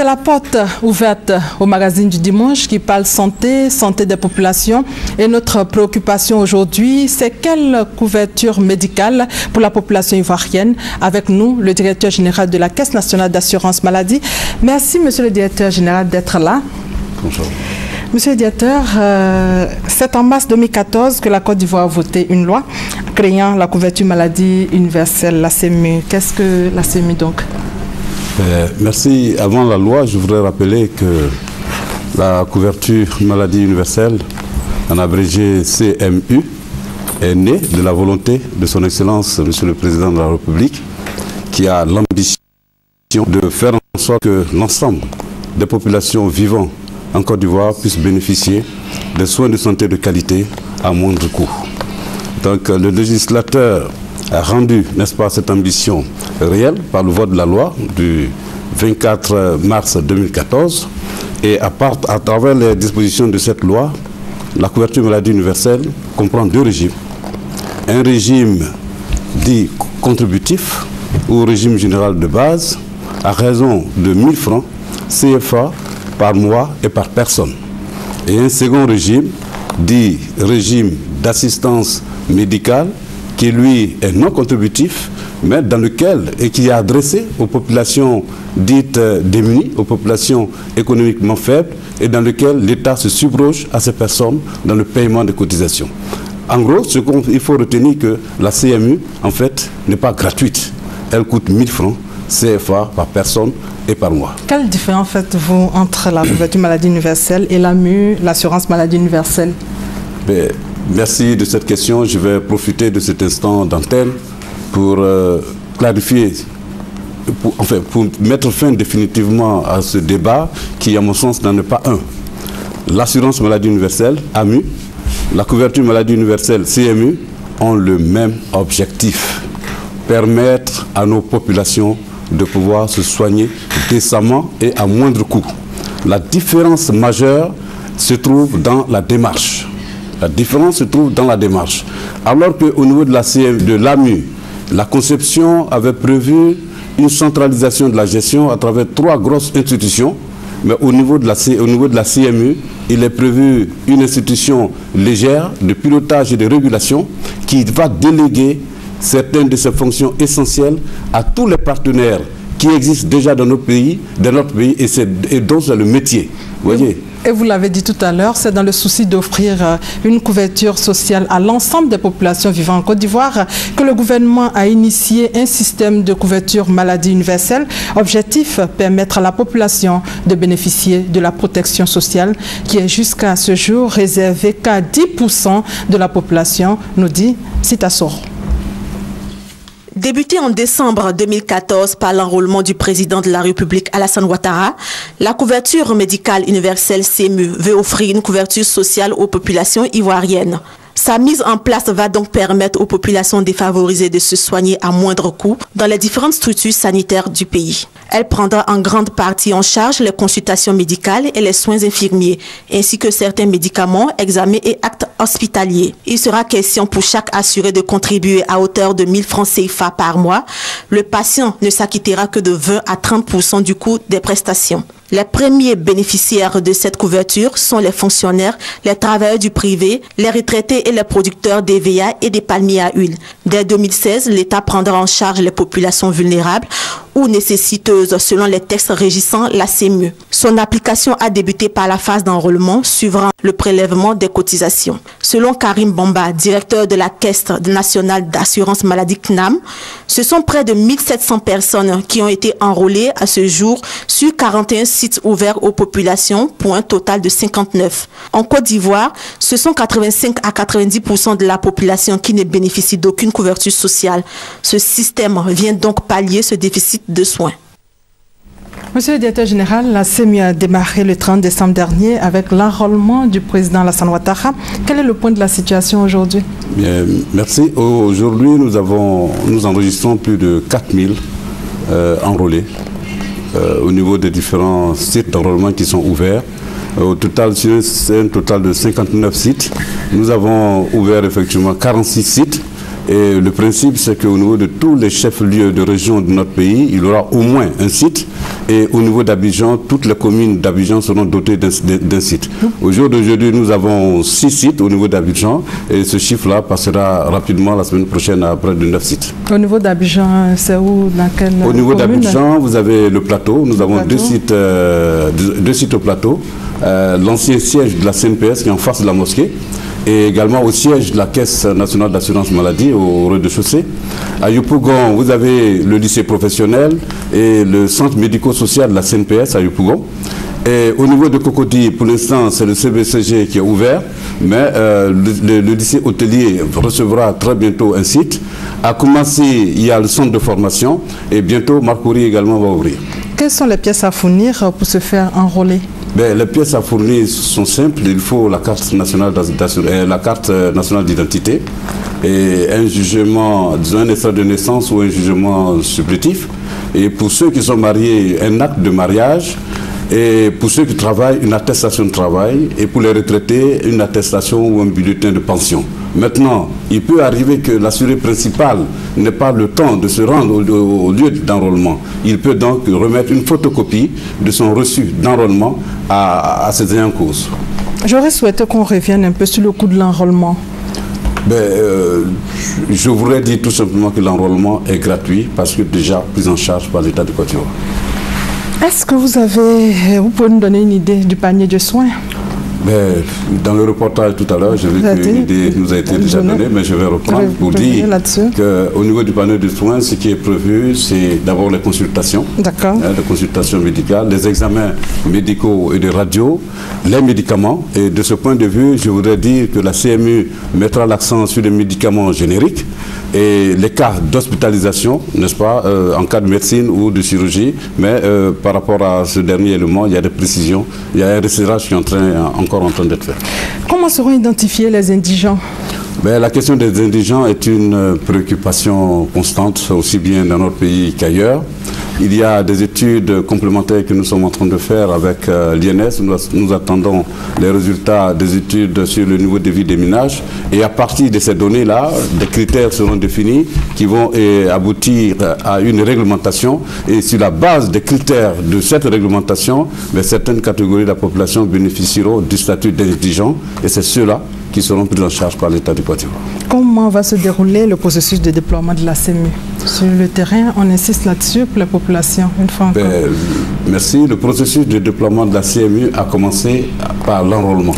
C'est la porte ouverte au magazine du dimanche qui parle santé, santé des populations. Et notre préoccupation aujourd'hui, c'est quelle couverture médicale pour la population ivoirienne. Avec nous, le directeur général de la Caisse nationale d'assurance maladie. Merci, monsieur le directeur général, d'être là. Bonjour. Monsieur le directeur, c'est en mars 2014 que la Côte d'Ivoire a voté une loi créant la couverture maladie universelle, la CMU. Qu'est-ce que la CMU donc? Merci. Avant la loi, je voudrais rappeler que la couverture maladie universelle, en abrégé CMU, est née de la volonté de son Excellence, Monsieur le Président de la République, qui a l'ambition de faire en sorte que l'ensemble des populations vivant en Côte d'Ivoire puissent bénéficier des soins de santé de qualité à moindre coût. Donc le législateur a rendu, n'est-ce pas, cette ambition réelle par le vote de la loi du 24 mars 2014. Et à travers les dispositions de cette loi, la couverture maladie universelle comprend deux régimes. Un régime dit contributif ou régime général de base à raison de 1000 francs CFA par mois et par personne. Et un second régime dit régime d'assistance médicale qui lui est non contributif, mais dans lequel, et qui est adressé aux populations dites démunies, aux populations économiquement faibles, et dans lequel l'État se subroge à ces personnes dans le paiement de cotisations. En gros, il faut retenir que la CMU, en fait, n'est pas gratuite. Elle coûte 1000 francs CFA par personne et par mois. Quelle différence faites-vous entre la couverture maladie universelle et l'AMU, l'assurance maladie universelle? Merci de cette question. Je vais profiter de cet instant d'antenne pour clarifier, pour mettre fin définitivement à ce débat qui, à mon sens, n'en est pas un. L'assurance maladie universelle, AMU, la couverture maladie universelle, CMU, ont le même objectif: permettre à nos populations de pouvoir se soigner décemment et à moindre coût. La différence majeure se trouve dans la démarche. La différence se trouve dans la démarche. Alors qu'au niveau de l'AMU, la conception avait prévu une centralisation de la gestion à travers 3 grosses institutions, mais au niveau de la CMU, il est prévu une institution légère de pilotage et de régulation qui va déléguer certaines de ses fonctions essentielles à tous les partenaires qui existent déjà dans notre pays et dont c'est le métier. Voyez. Et vous l'avez dit tout à l'heure, c'est dans le souci d'offrir une couverture sociale à l'ensemble des populations vivant en Côte d'Ivoire que le gouvernement a initié un système de couverture maladie universelle. Objectif, permettre à la population de bénéficier de la protection sociale qui est jusqu'à ce jour réservée qu'à 10% de la population, nous dit Sita Soro. Débutée en décembre 2014 par l'enrôlement du président de la République Alassane Ouattara, la couverture médicale universelle CMU veut offrir une couverture sociale aux populations ivoiriennes. Sa mise en place va donc permettre aux populations défavorisées de se soigner à moindre coût dans les différentes structures sanitaires du pays. Elle prendra en grande partie en charge les consultations médicales et les soins infirmiers, ainsi que certains médicaments, examens et actes hospitaliers. Il sera question pour chaque assuré de contribuer à hauteur de 1000 francs CFA par mois. Le patient ne s'acquittera que de 20 à 30% du coût des prestations. Les premiers bénéficiaires de cette couverture sont les fonctionnaires, les travailleurs du privé, les retraités et les producteurs d'EVA et des palmiers à huile. Dès 2016, l'État prendra en charge les populations vulnérables ou nécessiteuses selon les textes régissant la CMU. Son application a débuté par la phase d'enrôlement suivant le prélèvement des cotisations. Selon Karim Bamba, directeur de la Caisse nationale d'assurance maladie CNAM, ce sont près de 1700 personnes qui ont été enrôlées à ce jour sur 41 sites ouverts aux populations pour un total de 59. En Côte d'Ivoire, ce sont 85 à 90% de la population qui ne bénéficie d'aucune couverture sociale. Ce système vient donc pallier ce déficit de soins. Monsieur le directeur général, la CMU a démarré le 30 décembre dernier avec l'enrôlement du président Alassane Ouattara. Quel est le point de la situation aujourd'hui? Bien, merci. Aujourd'hui, nous enregistrons plus de 4000 enrôlés au niveau des différents sites d'enrôlement qui sont ouverts. Au total, c'est un total de 59 sites. Nous avons ouvert effectivement 46 sites Et le principe, c'est qu'au niveau de tous les chefs-lieux de région de notre pays, il y aura au moins un site. Et au niveau d'Abidjan, toutes les communes d'Abidjan seront dotées d'un site. Au jour d'aujourd'hui, nous avons 6 sites au niveau d'Abidjan. Et ce chiffre-là passera rapidement la semaine prochaine à près de 9 sites. Au niveau d'Abidjan, c'est où, dans quelle commune? Au niveau d'Abidjan, vous avez le plateau. Nous avons deux sites au plateau. L'ancien siège de la CNPS qui est en face de la mosquée. Et également au siège de la Caisse nationale d'assurance maladie au rez-de-chaussée. À Yopougon, vous avez le lycée professionnel et le centre médico-social de la CNPS à Yopougon. Et au niveau de Cocody, pour l'instant, c'est le CBCG qui est ouvert, mais le lycée hôtelier recevra très bientôt un site. À Koumassi, il y a le centre de formation et bientôt Marcouri également va ouvrir. Quelles sont les pièces à fournir pour se faire enrôler? Les pièces à fournir sont simples. Il faut la carte nationale d'identité et un jugement, disons un extrait de naissance ou un jugement supplétif. Et pour ceux qui sont mariés, un acte de mariage. Et pour ceux qui travaillent, une attestation de travail. Et pour les retraités, une attestation ou un bulletin de pension. Maintenant, il peut arriver que l'assuré principal n'ait pas le temps de se rendre au lieu d'enrôlement. Il peut donc remettre une photocopie de son reçu d'enrôlement à ses ayants cause. J'aurais souhaité qu'on revienne un peu sur le coût de l'enrôlement. Je voudrais dire tout simplement que l'enrôlement est gratuit parce que déjà pris en charge par l'État de Côte d'Ivoire. Est-ce que vous pouvez nous donner une idée du panier de soins? Dans le reportage tout à l'heure, j'ai vu qu'une idée nous a été déjà donnée, mais je vais reprendre pour dire qu'au niveau du panier de soins, ce qui est prévu, c'est d'abord les consultations, les consultations médicales, les examens médicaux et de radio, les médicaments. Et de ce point de vue, je voudrais dire que la CMU mettra l'accent sur les médicaments génériques et les cas d'hospitalisation, n'est-ce pas, en cas de médecine ou de chirurgie. Mais par rapport à ce dernier élément, il y a des précisions, il y a un resserrage qui est encore en train d'être fait. Comment seront identifiés les indigents? La question des indigents est une préoccupation constante, aussi bien dans notre pays qu'ailleurs. Il y a des études complémentaires que nous sommes en train de faire avec l'INS. Nous attendons les résultats des études sur le niveau de vie des ménages. Et à partir de ces données-là, des critères seront définis qui vont aboutir à une réglementation. Et sur la base des critères de cette réglementation, certaines catégories de la population bénéficieront du statut d'indigent. Et c'est ceux-là qui seront pris en charge par l'État du Côte d'Ivoire. Comment va se dérouler le processus de déploiement de la CMU? Sur le terrain, on insiste là-dessus pour la population, une fois encore. Merci. Le processus de déploiement de la CMU a commencé par l'enrôlement.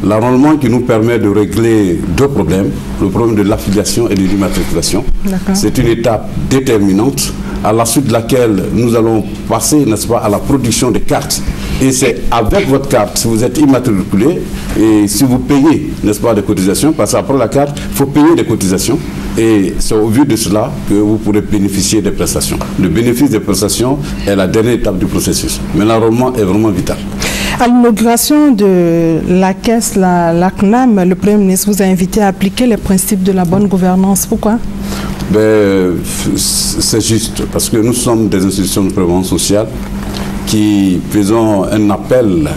L'enrôlement qui nous permet de régler deux problèmes, le problème de l'affiliation et de l'immatriculation. C'est une étape déterminante à la suite de laquelle nous allons passer, n'est-ce pas, à la production des cartes. Et c'est avec votre carte, si vous êtes immatriculé et si vous payez, n'est-ce pas, des cotisations, parce qu'après la carte, il faut payer des cotisations. Et c'est au vu de cela que vous pourrez bénéficier des prestations. Le bénéfice des prestations est la dernière étape du processus. Mais l'enrôlement est vraiment vital. À l'inauguration de la caisse, la CNAM, le Premier ministre vous a invité à appliquer les principes de la bonne gouvernance. Pourquoi? C'est juste, parce que nous sommes des institutions de prévoyance sociale qui faisons un appel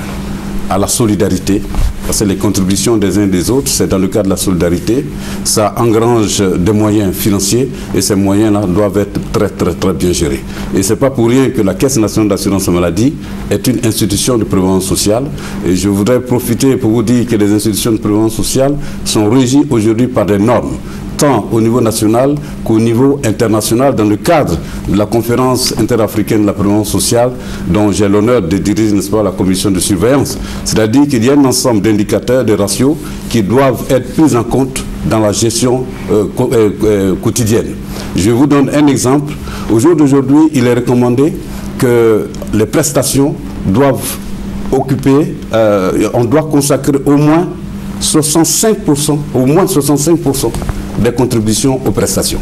à la solidarité, parce que les contributions des uns des autres, c'est dans le cadre de la solidarité, ça engrange des moyens financiers et ces moyens-là doivent être très bien gérés. Et ce n'est pas pour rien que la Caisse nationale d'assurance maladie est une institution de prévoyance sociale. Et je voudrais profiter pour vous dire que les institutions de prévoyance sociale sont régies aujourd'hui par des normes, tant au niveau national qu'au niveau international, dans le cadre de la conférence interafricaine de la prévoyance sociale, dont j'ai l'honneur de diriger, n'est-ce pas, la commission de surveillance. C'est-à-dire qu'il y a un ensemble d'indicateurs, de ratios qui doivent être pris en compte dans la gestion quotidienne. Je vous donne un exemple. Au jour d'aujourd'hui, il est recommandé que les prestations doivent occuper, on doit consacrer au moins 65%, des contributions aux prestations.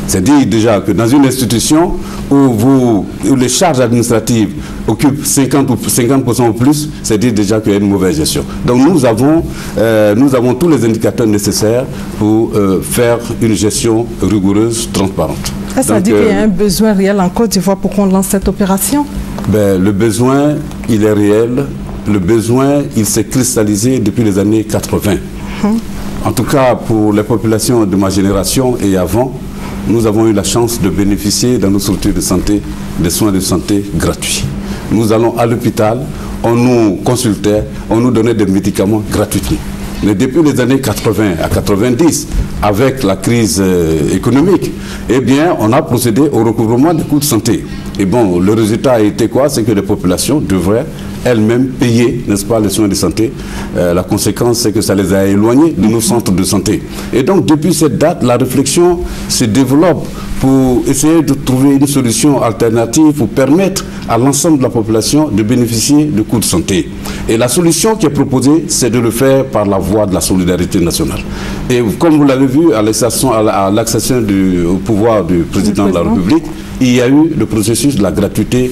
C'est-à-dire déjà que dans une institution où les charges administratives occupent 50% ou plus, c'est-à-dire déjà qu'il y a une mauvaise gestion. Donc nous avons tous les indicateurs nécessaires pour faire une gestion rigoureuse, transparente. Ça veut dire qu'il y a un besoin réel en Côte d'Ivoire pour qu'on lance cette opération? Le besoin, il est réel. Le besoin, il s'est cristallisé depuis les années 80. en tout cas pour les populations de ma génération et avant, nous avons eu la chance de bénéficier dans nos structures de santé des soins de santé gratuits. Nous allons à l'hôpital, on nous consultait, on nous donnait des médicaments gratuitement. Mais depuis les années 80 à 90, avec la crise économique, eh bien, on a procédé au recouvrement des coûts de santé. Et bon, le résultat a été quoi? C'est que les populations devraient elles-mêmes payer, n'est-ce pas, les soins de santé. La conséquence, c'est que ça les a éloignés de nos centres de santé. Et donc, depuis cette date, la réflexion se développe pour essayer de trouver une solution alternative pour permettre à l'ensemble de la population de bénéficier de coûts de santé. Et la solution qui est proposée, c'est de le faire par la voie de la solidarité nationale. Et comme vous l'avez vu, à l'accession au pouvoir du président de la République, il y a eu le processus de la gratuité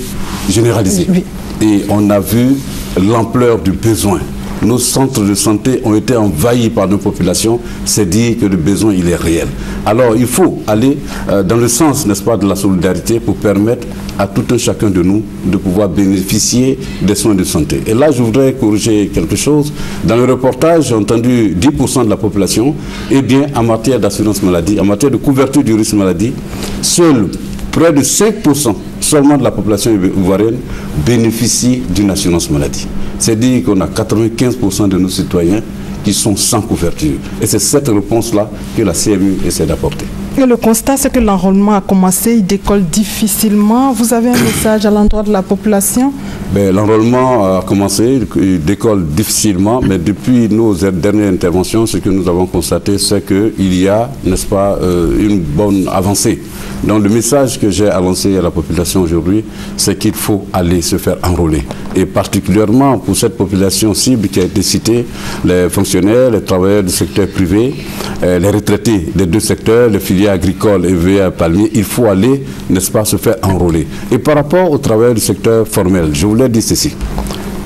généralisée. Oui. Et on a vu l'ampleur du besoin. Nos centres de santé ont été envahis par nos populations, c'est dire que le besoin il est réel. Alors il faut aller dans le sens, n'est-ce pas, de la solidarité pour permettre à tout un chacun de nous de pouvoir bénéficier des soins de santé. Et là, je voudrais corriger quelque chose. Dans le reportage, j'ai entendu 10% de la population, eh bien, en matière d'assurance maladie, en matière de couverture du risque maladie, seuls près de 5% seulement de la population ivoirienne bénéficie d'une assurance maladie. C'est-à-dire qu'on a 95% de nos citoyens qui sont sans couverture. Et c'est cette réponse-là que la CMU essaie d'apporter. Et le constat, c'est que l'enrôlement a commencé, il décolle difficilement. Vous avez un message à l'endroit de la population? L'enrôlement a commencé, il décolle difficilement, mais depuis nos dernières interventions, ce que nous avons constaté, c'est qu'il y a, n'est-ce pas, une bonne avancée. Donc le message que j'ai avancé à la population aujourd'hui, c'est qu'il faut aller se faire enrôler. Et particulièrement pour cette population cible qui a été citée, les fonctionnaires, les travailleurs du secteur privé, les retraités des deux secteurs, les filières agricoles et VA palmier, il faut aller, n'est-ce pas, se faire enrôler. Et par rapport aux travailleurs du secteur formel, je voulais dire ceci.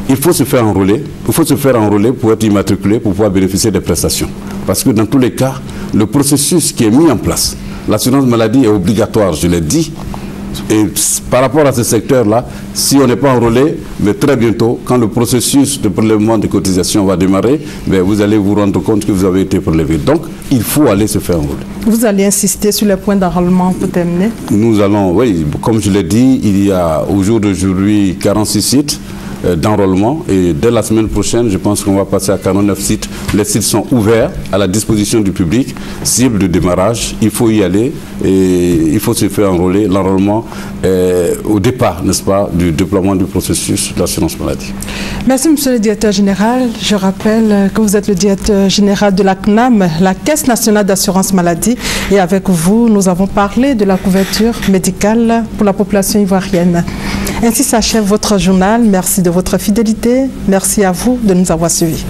Il faut se faire enrôler. Il faut se faire enrôler pour être immatriculé, pour pouvoir bénéficier des prestations. Parce que dans tous les cas, le processus qui est mis en place, l'assurance maladie est obligatoire, je l'ai dit. Et par rapport à ce secteur-là, si on n'est pas enrôlé, mais très bientôt, quand le processus de prélèvement de cotisation va démarrer, vous allez vous rendre compte que vous avez été prélevé. Donc, il faut aller se faire enrôler. Vous allez insister sur les points d'enrôlement pour terminer? Nous allons, oui, comme je l'ai dit, il y a au jour d'aujourd'hui 46 sites d'enrôlement et dès la semaine prochaine, je pense qu'on va passer à 49 sites. Les sites sont ouverts à la disposition du public, cible de démarrage, il faut y aller et il faut se faire enrôler. L'enrôlement au départ, n'est-ce pas, du déploiement du processus d'assurance maladie. Merci, monsieur le directeur général. Je rappelle que vous êtes le directeur général de la CNAM, la Caisse nationale d'assurance maladie, et avec vous, nous avons parlé de la couverture médicale pour la population ivoirienne. Ainsi s'achève votre journal. Merci de votre fidélité. Merci à vous de nous avoir suivis.